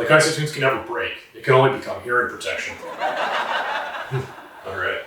Like isotunes can never break. It can only become hearing protection. Alright.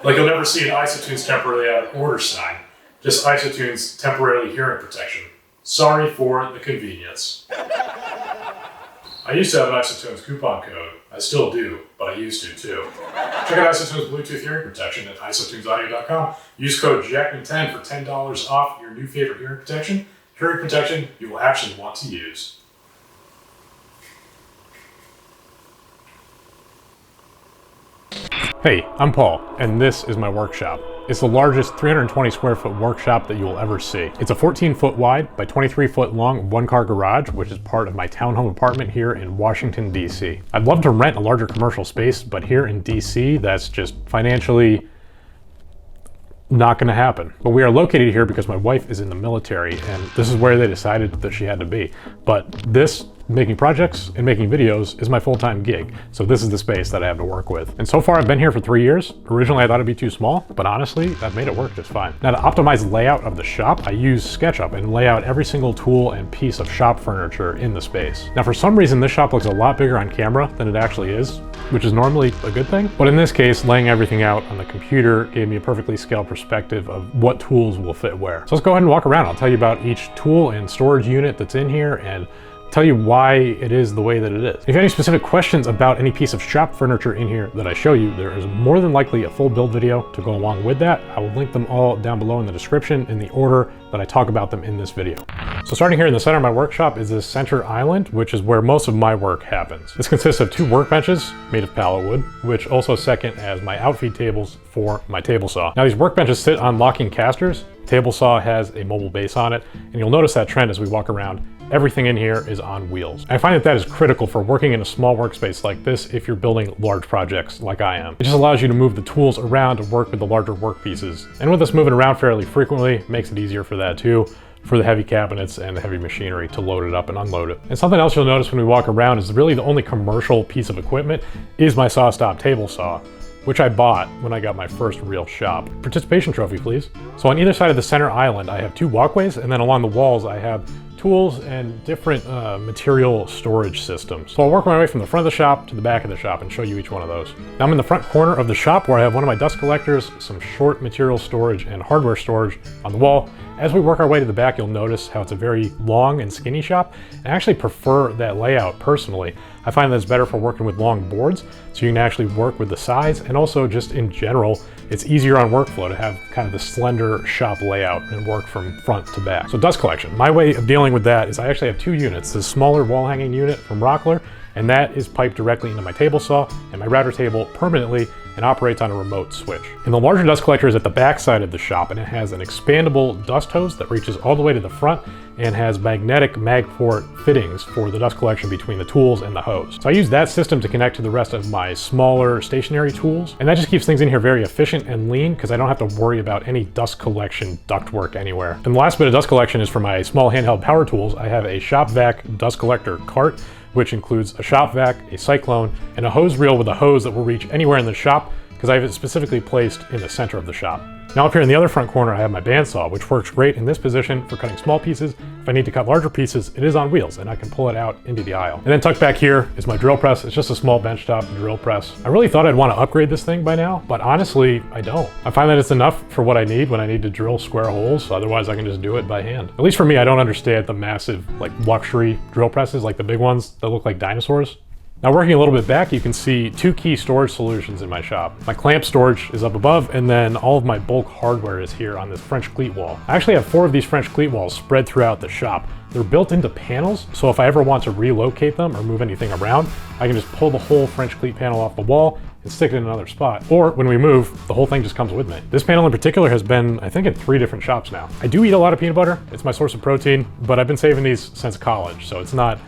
Like you'll never see an isotunes temporarily out of order sign. Just isotunes temporarily hearing protection. Sorry for the convenience. I used to have an isotunes coupon code. I still do, but I used to too. Check out isotunes Bluetooth hearing protection at isotunesaudio.com. Use code JACKMAN10 for $10 off your new favorite hearing protection. Hearing protection you will actually want to use. Hey, I'm Paul, and this is my workshop. It's the largest 320 square foot workshop that you will ever see. It's a 14 foot wide by 23 foot long one-car garage, which is part of my townhome apartment here in Washington, D.C. I'd love to rent a larger commercial space, but here in D.C., that's just financially not gonna happen. But we are located here because my wife is in the military, and this is where they decided that she had to be. But this, making projects and making videos, is my full-time gig. So this is the space that I have to work with. And so far I've been here for 3 years. Originally I thought it'd be too small, but honestly, I've made it work just fine. Now to optimize the layout of the shop, I use SketchUp and lay out every single tool and piece of shop furniture in the space. Now for some reason, this shop looks a lot bigger on camera than it actually is, which is normally a good thing. But in this case, laying everything out on the computer gave me a perfectly scaled perspective of what tools will fit where. So let's go ahead and walk around. I'll tell you about each tool and storage unit that's in here and tell you why it is the way that it is. If you have any specific questions about any piece of shop furniture in here that I show you, there is more than likely a full build video to go along with that. I will link them all down below in the description in the order that I talk about them in this video. So starting here in the center of my workshop is this center island, which is where most of my work happens. This consists of 2 workbenches made of pallet wood, which also second as my outfeed tables for my table saw. Now these workbenches sit on locking casters. Table saw has a mobile base on it, and you'll notice that trend as we walk around. Everything in here is on wheels. I find that that is critical for working in a small workspace like this if you're building large projects like I am. It just allows you to move the tools around to work with the larger work pieces. And with us moving around fairly frequently, makes it easier for that too, for the heavy cabinets and the heavy machinery to load it up and unload it. And something else you'll notice when we walk around is really the only commercial piece of equipment is my SawStop table saw, which I bought when I got my first real shop. Participation trophy, please. So on either side of the center island, I have 2 walkways, and then along the walls, I have tools and different material storage systems. So I'll work my way from the front of the shop to the back of the shop and show you each one of those. Now I'm in the front corner of the shop where I have one of my dust collectors, some short material storage and hardware storage on the wall. As we work our way to the back, you'll notice how it's a very long and skinny shop. I actually prefer that layout personally. I find that it's better for working with long boards, so you can actually work with the size, and also just in general, it's easier on workflow to have kind of the slender shop layout and work from front to back. So dust collection, my way of dealing with that is I actually have 2 units. This smaller wall hanging unit from Rockler, and that is piped directly into my table saw and my router table permanently and operates on a remote switch. And the larger dust collector is at the back side of the shop, and it has an expandable dust hose that reaches all the way to the front and has magnetic magport fittings for the dust collection between the tools and the hose. So I use that system to connect to the rest of my smaller stationary tools, and that just keeps things in here very efficient and lean because I don't have to worry about any dust collection ductwork anywhere. And the last bit of dust collection is for my small handheld power tools. I have a shop vac dust collector cart, which includes a shop vac, a cyclone, and a hose reel with a hose that will reach anywhere in the shop because I have it specifically placed in the center of the shop. Now up here in the other front corner, I have my bandsaw, which works great in this position for cutting small pieces. If I need to cut larger pieces, it is on wheels and I can pull it out into the aisle. And then tucked back here is my drill press. It's just a small benchtop drill press. I really thought I'd want to upgrade this thing by now, but honestly, I don't. I find that it's enough for what I need when I need to drill square holes. Otherwise, I can just do it by hand. At least for me, I don't understand the massive, like, luxury drill presses, like the big ones that look like dinosaurs. Now working a little bit back, you can see 2 key storage solutions in my shop. My clamp storage is up above, and then all of my bulk hardware is here on this French cleat wall. I actually have 4 of these French cleat walls spread throughout the shop. They're built into panels, so if I ever want to relocate them or move anything around, I can just pull the whole French cleat panel off the wall and stick it in another spot. Or when we move, the whole thing just comes with me. This panel in particular has been, I think, in 3 different shops now. I do eat a lot of peanut butter. It's my source of protein, but I've been saving these since college, so it's not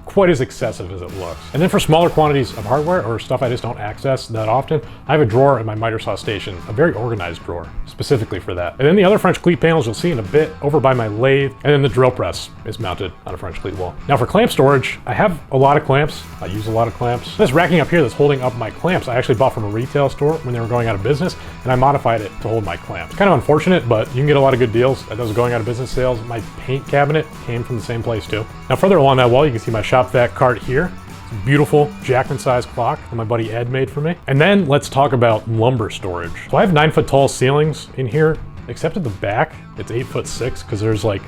quite as excessive as it looks. And then for smaller quantities of hardware or stuff I just don't access that often, I have a drawer in my miter saw station, a very organized drawer, specifically for that. And then the other French cleat panels you'll see in a bit over by my lathe, and then the drill press is mounted on a French cleat wall. Now for clamp storage, I have a lot of clamps. I use a lot of clamps. This racking up here that's holding up my clamps, I actually bought from a retail store when they were going out of business, and I modified it to hold my clamps. Kind of unfortunate, but you can get a lot of good deals at those going out of business sales. My paint cabinet came from the same place too. Now further along that wall, you can see my shop shop vac cart here. It's a beautiful Jackman-sized clock that my buddy Ed made for me. And then let's talk about lumber storage. So I have 9 foot tall ceilings in here, except at the back, it's 8'6" because there's like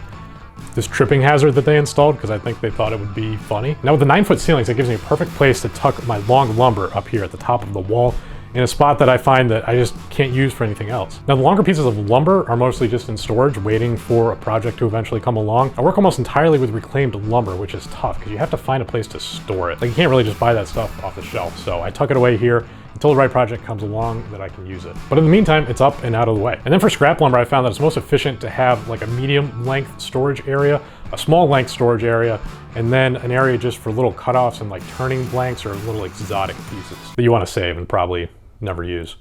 this tripping hazard that they installed because I think they thought it would be funny. Now with the 9 foot ceilings, it gives me a perfect place to tuck my long lumber up here at the top of the wall in a spot that I find that I just can't use for anything else. Now the longer pieces of lumber are mostly just in storage, waiting for a project to eventually come along. I work almost entirely with reclaimed lumber, which is tough because you have to find a place to store it. Like you can't really just buy that stuff off the shelf. So I tuck it away here until the right project comes along that I can use it. But in the meantime, it's up and out of the way. And then for scrap lumber, I found that it's most efficient to have like a medium length storage area, a small length storage area, and then an area just for little cutoffs and like turning blanks or little exotic pieces that you want to save and probably never use.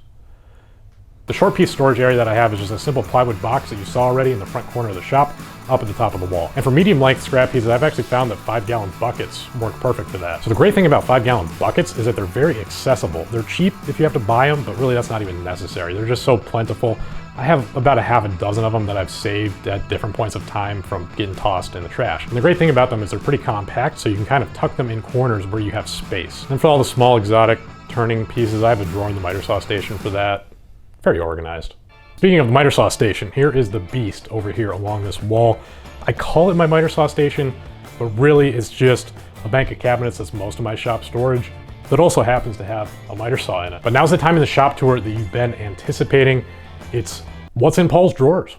The short piece storage area that I have is just a simple plywood box that you saw already in the front corner of the shop, up at the top of the wall. And for medium length scrap pieces, I've actually found that 5-gallon buckets work perfect for that. So the great thing about 5-gallon buckets is that they're very accessible. They're cheap if you have to buy them, but really that's not even necessary. They're just so plentiful. I have about a half a dozen of them that I've saved at different points of time from getting tossed in the trash. And the great thing about them is they're pretty compact, so you can kind of tuck them in corners where you have space. And for all the small exotic turning pieces, I have a drawer in the miter saw station for that. Very organized. Speaking of the miter saw station, here is the beast over here along this wall. I call it my miter saw station, but really it's just a bank of cabinets that's most of my shop storage that also happens to have a miter saw in it. But now's the time in the shop tour that you've been anticipating. It's what's in Paul's drawers.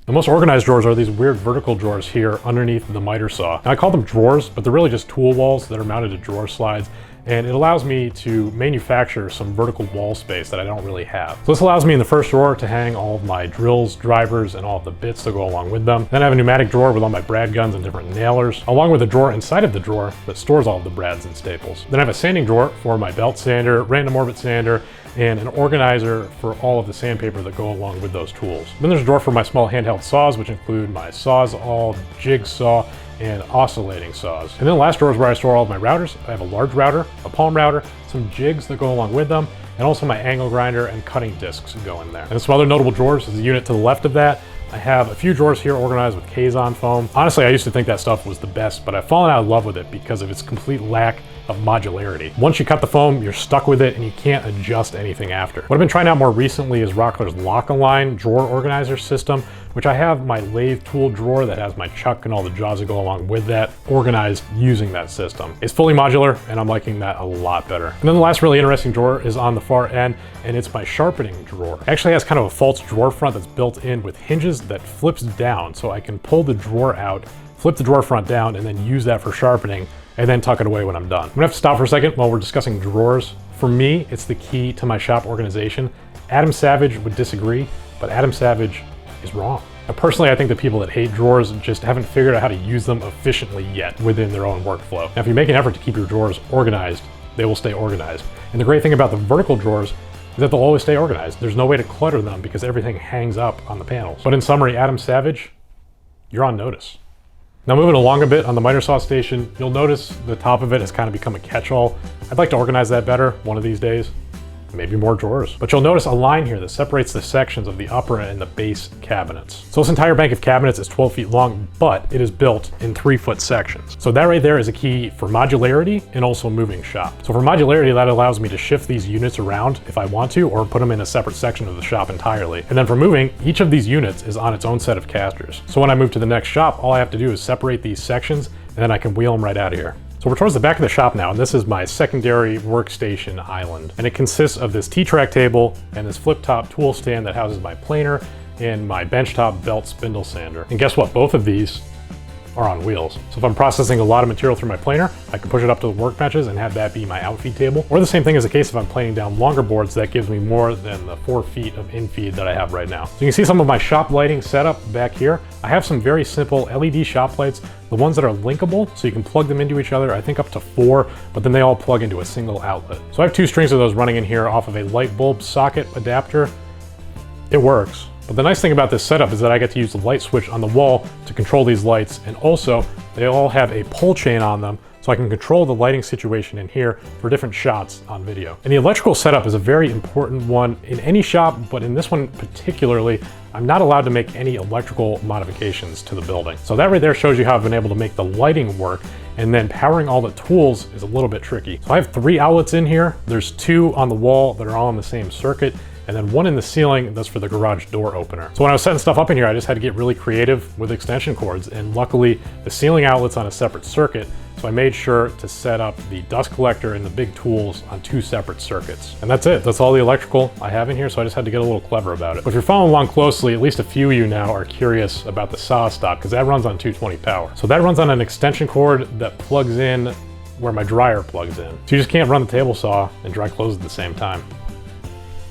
The most organized drawers are these weird vertical drawers here underneath the miter saw. Now I call them drawers, but they're really just tool walls that are mounted to drawer slides. And it allows me to manufacture some vertical wall space that I don't really have. So this allows me in the first drawer to hang all of my drills, drivers, and all of the bits that go along with them. Then I have a pneumatic drawer with all my brad guns and different nailers, along with a drawer inside of the drawer that stores all of the brads and staples. Then I have a sanding drawer for my belt sander, random orbit sander, and an organizer for all of the sandpaper that go along with those tools. Then there's a drawer for my small handheld saws, which include my Sawzall, jigsaw, and oscillating saws. And then the last drawer is where I store all of my routers. I have a large router, a palm router, some jigs that go along with them, and also my angle grinder and cutting discs go in there. And some other notable drawers is the unit to the left of that. I have a few drawers here organized with Kazon foam. Honestly, I used to think that stuff was the best, but I've fallen out of love with it because of its complete lack of modularity. Once you cut the foam, you're stuck with it and you can't adjust anything after. What I've been trying out more recently is Rockler's Lock-A-Line drawer organizer system, which I have my lathe tool drawer that has my chuck and all the jaws that go along with that organized using that system. It's fully modular and I'm liking that a lot better. And then the last really interesting drawer is on the far end, and it's my sharpening drawer. It actually has kind of a false drawer front that's built in with hinges that flips down, so I can pull the drawer out, flip the drawer front down, and then use that for sharpening, and then tuck it away when I'm done. I'm gonna have to stop for a second while we're discussing drawers. For me, it's the key to my shop organization. Adam Savage would disagree, but Adam Savage is wrong. Now, personally, I think the people that hate drawers just haven't figured out how to use them efficiently yet within their own workflow. Now, if you make an effort to keep your drawers organized, they will stay organized. And the great thing about the vertical drawers is that they'll always stay organized. There's no way to clutter them because everything hangs up on the panels. But in summary, Adam Savage, you're on notice. Now moving along a bit on the miter saw station, you'll notice the top of it has kind of become a catch-all. I'd like to organize that better one of these days. Maybe more drawers. But you'll notice a line here that separates the sections of the upper and the base cabinets. So this entire bank of cabinets is 12 feet long, but it is built in 3-foot sections. So that right there is a key for modularity and also moving shop. So for modularity, that allows me to shift these units around if I want to, or put them in a separate section of the shop entirely. And then for moving, each of these units is on its own set of casters. So when I move to the next shop, all I have to do is separate these sections, and then I can wheel them right out of here. So we're towards the back of the shop now, and this is my secondary workstation island. And it consists of this T-track table and this flip-top tool stand that houses my planer and my benchtop belt spindle sander. And guess what? Both of these are on wheels. So if I'm processing a lot of material through my planer, I can push it up to the workbenches and have that be my outfeed table. Or the same thing is the case if I'm planing down longer boards, that gives me more than the 4 feet of infeed that I have right now. So you can see some of my shop lighting setup back here. I have some very simple LED shop lights, the ones that are linkable, so you can plug them into each other, I think up to 4, but then they all plug into a single outlet. So I have 2 strings of those running in here off of a light bulb socket adapter. It works. But the nice thing about this setup is that I get to use the light switch on the wall to control these lights, and also they all have a pull chain on them so I can control the lighting situation in here for different shots on video. And the electrical setup is a very important one in any shop, but in this one particularly, I'm not allowed to make any electrical modifications to the building. So that right there shows you how I've been able to make the lighting work, and then powering all the tools is a little bit tricky. So I have 3 outlets in here. There's 2 on the wall that are all on the same circuit, and then 1 in the ceiling that's for the garage door opener. So when I was setting stuff up in here, I just had to get really creative with extension cords, and luckily the ceiling outlet's on a separate circuit, so I made sure to set up the dust collector and the big tools on 2 separate circuits. And that's it. That's all the electrical I have in here, so I just had to get a little clever about it. But if you're following along closely, at least a few of you now are curious about the saw stop, because that runs on 220 power. So that runs on an extension cord that plugs in where my dryer plugs in. So you just can't run the table saw and dry clothes at the same time.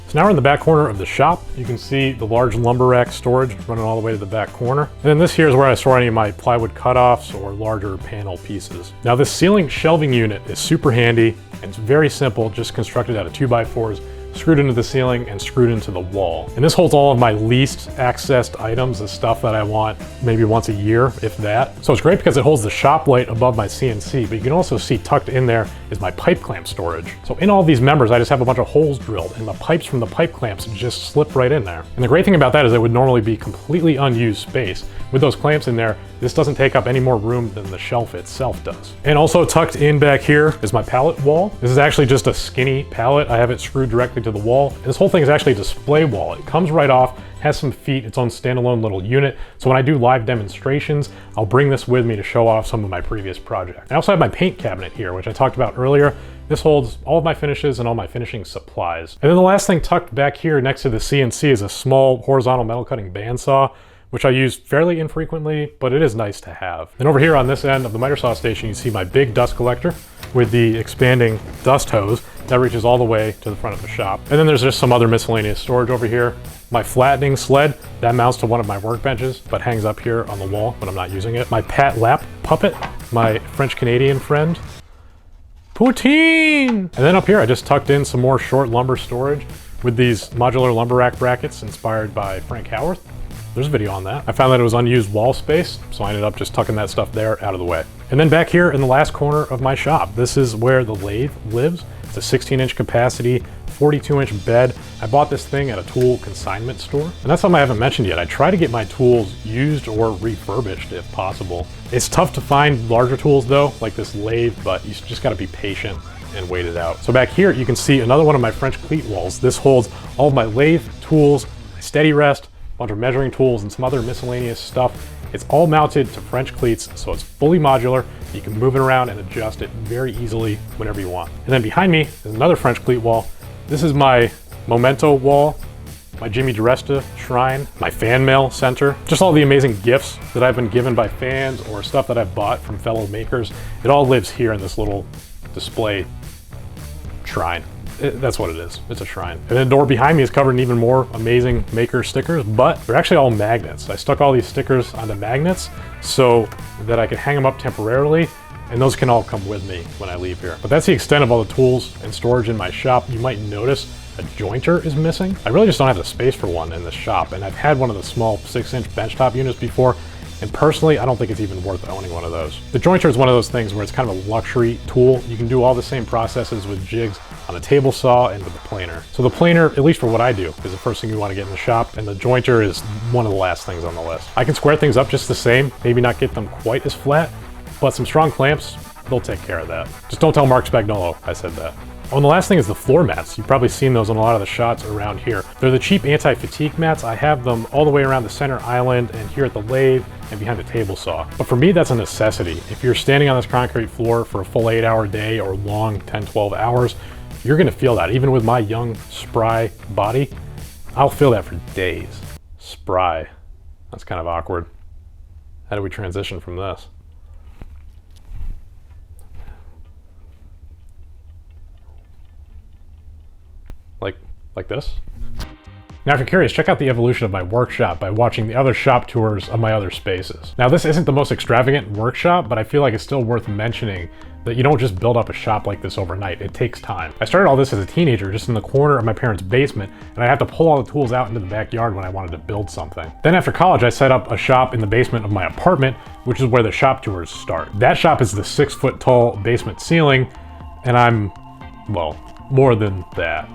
So now we're in the back corner of the shop. You can see the large lumber rack storage running all the way to the back corner. And then this here is where I store any of my plywood cutoffs or larger panel pieces. Now this ceiling shelving unit is super handy, and it's very simple, just constructed out of 2x4s, screwed into the ceiling and screwed into the wall. And this holds all of my least accessed items, the stuff that I want maybe once a year, if that. So it's great because it holds the shop light above my CNC, but you can also see tucked in there is my pipe clamp storage. So in all these members, I just have a bunch of holes drilled, and the pipes from the pipe clamps just slip right in there. And the great thing about that is it would normally be completely unused space. With those clamps in there, this doesn't take up any more room than the shelf itself does. And also tucked in back here is my pallet wall. This is actually just a skinny pallet. I have it screwed directly to the wall. And this whole thing is actually a display wall. It comes right off, has some feet, its own standalone little unit. So when I do live demonstrations, I'll bring this with me to show off some of my previous projects. I also have my paint cabinet here, which I talked about earlier. This holds all of my finishes and all my finishing supplies. And then the last thing tucked back here next to the CNC is a small horizontal metal cutting bandsaw, which I use fairly infrequently, but it is nice to have. And over here on this end of the miter saw station, you see my big dust collector with the expanding dust hose that reaches all the way to the front of the shop. And then there's just some other miscellaneous storage over here. My flattening sled, that mounts to one of my workbenches, but hangs up here on the wall when I'm not using it. My Pat Lap puppet, my French-Canadian friend, Poutine! And then up here, I just tucked in some more short lumber storage with these modular lumber rack brackets inspired by Frank Howarth. There's a video on that. I found that it was unused wall space, so I ended up just tucking that stuff there out of the way. And then back here in the last corner of my shop, this is where the lathe lives. It's a 16-inch capacity, 42-inch bed. I bought this thing at a tool consignment store. And that's something I haven't mentioned yet. I try to get my tools used or refurbished if possible. It's tough to find larger tools though, like this lathe, but you just gotta be patient and wait it out. So back here, you can see another one of my French cleat walls. This holds all of my lathe tools, my steady rest, bunch of measuring tools, and some other miscellaneous stuff. It's all mounted to French cleats, so it's fully modular. You can move it around and adjust it very easily whenever you want. And then behind me is another French cleat wall. This is my memento wall, my Jimmy Diresta shrine, my fan mail center, just all the amazing gifts that I've been given by fans or stuff that I've bought from fellow makers. It all lives here in this little display shrine. That's what it is. It's a shrine. And the door behind me is covered in even more amazing maker stickers, but they're actually all magnets. I stuck all these stickers onto magnets so that I could hang them up temporarily, and those can all come with me when I leave here. But that's the extent of all the tools and storage in my shop. You might notice a jointer is missing. I really just don't have the space for one in the shop, and I've had one of the small 6-inch benchtop units before, and personally, I don't think it's even worth owning one of those. The jointer is one of those things where it's kind of a luxury tool. You can do all the same processes with jigs on a table saw and with the planer. So the planer, at least for what I do, is the first thing you want to get in the shop, and the jointer is one of the last things on the list. I can square things up just the same, maybe not get them quite as flat, but some strong clamps, they'll take care of that. Just don't tell Mark Spagnolo I said that. Oh, and the last thing is the floor mats. You've probably seen those on a lot of the shots around here. They're the cheap anti-fatigue mats. I have them all the way around the center island and here at the lathe and behind the table saw. But for me, that's a necessity. If you're standing on this concrete floor for a full 8-hour day or long 10, 12 hours, you're gonna feel that. Even with my young, spry body, I'll feel that for days. Spry. That's kind of awkward. How do we transition from this? Like this. Now, if you're curious, check out the evolution of my workshop by watching the other shop tours of my other spaces. Now, this isn't the most extravagant workshop, but I feel like it's still worth mentioning that you don't just build up a shop like this overnight. It takes time. I started all this as a teenager just in the corner of my parents' basement, and I had to pull all the tools out into the backyard when I wanted to build something. Then after college, I set up a shop in the basement of my apartment, which is where the shop tours start. That shop is the 6-foot tall basement ceiling, and I'm, well, more than that.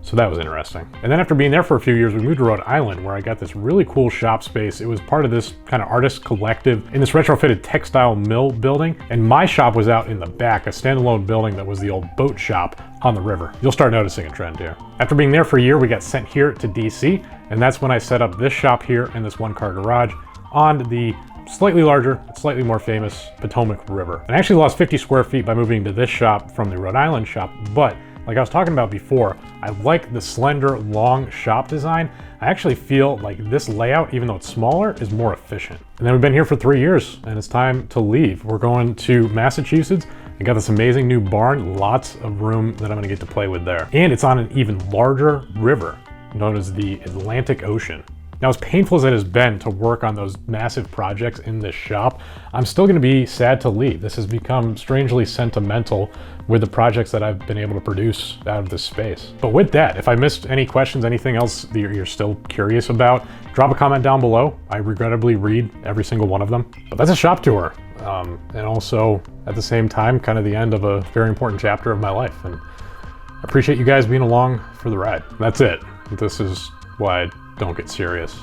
So that was interesting. And then after being there for a few years, we moved to Rhode Island, where I got this really cool shop space. It was part of this kind of artist collective in this retrofitted textile mill building. And my shop was out in the back, a standalone building that was the old boat shop on the river. You'll start noticing a trend here. After being there for a year, we got sent here to DC, and that's when I set up this shop here in this one-car garage on the slightly larger, slightly more famous Potomac River. And I actually lost 50 square feet by moving to this shop from the Rhode Island shop, but like I was talking about before, I like the slender, long shop design. I actually feel like this layout, even though it's smaller, is more efficient. And then we've been here for 3 years, and it's time to leave. We're going to Massachusetts. I got this amazing new barn, lots of room that I'm gonna get to play with there. And it's on an even larger river, known as the Atlantic Ocean. Now, as painful as it has been to work on those massive projects in this shop, I'm still gonna be sad to leave. This has become strangely sentimental with the projects that I've been able to produce out of this space. But with that, if I missed any questions, anything else that you're still curious about, drop a comment down below. I regrettably read every single one of them. But that's a shop tour. And also, at the same time, kind of the end of a very important chapter of my life. And I appreciate you guys being along for the ride. That's it. This is why I don't get serious.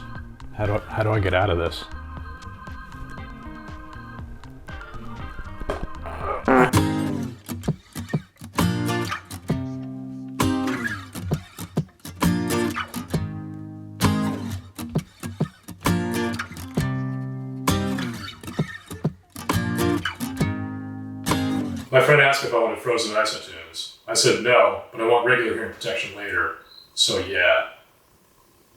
How do I get out of this? My friend asked if I wanted frozen isotunes. I said no, but I want regular hearing protection later, so yeah.